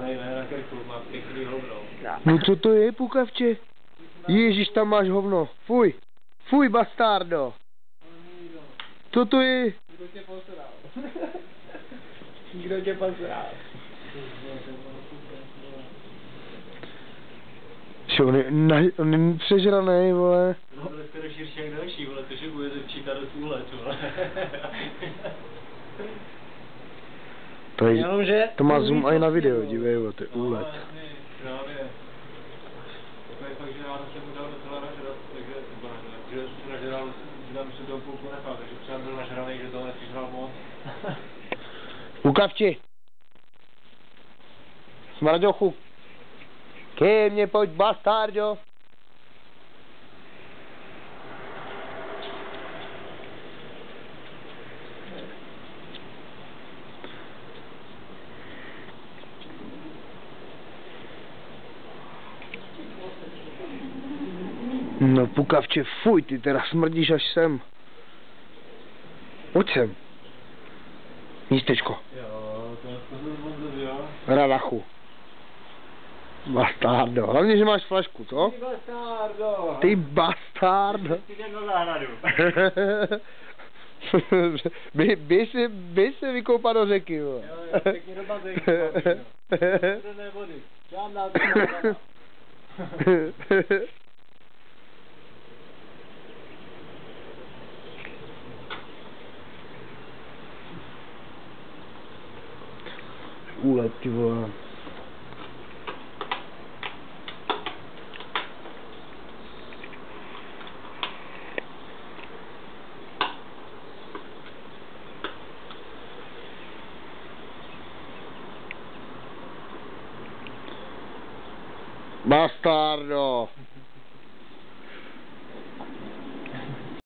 tady ne na krku, má pěkný hovno. No co to je, pukavče? Ježíš, tam máš hovno. Fuj. Fuj, bastardo. Co to je? Kdo tě posral? Kdo tě posral? On je přežranej, vole. No, to je skoro širší jak další, vole, to že budete čítat do tůhle, vole. To má zoom i na video, dívej, vole, to je úlet. Právě. To je fakt, že já jsem mu dal docela nažrat, takže že se nažral, že tam se toho půlku nechal, takže třeba byl nažranej, že toho nepřižral moc. Pukavči. Smrďochu. Ke mně pojď, bastardo. No pukavče, fuj, ty teda smrdíš až sem. Pojď sem. Místečko. Jo, to byl bonzo, jo. Radachu. Bastardo. Hlavně, že máš flašku, co? Ty bastardo. Ty bastardo. Ty jdem do záhradu. Běž se vykoupat do řeky, jo. Jo, pěkně do bazénku, studené vody. Žádná studená. Úlet, ty vole. Bastardo.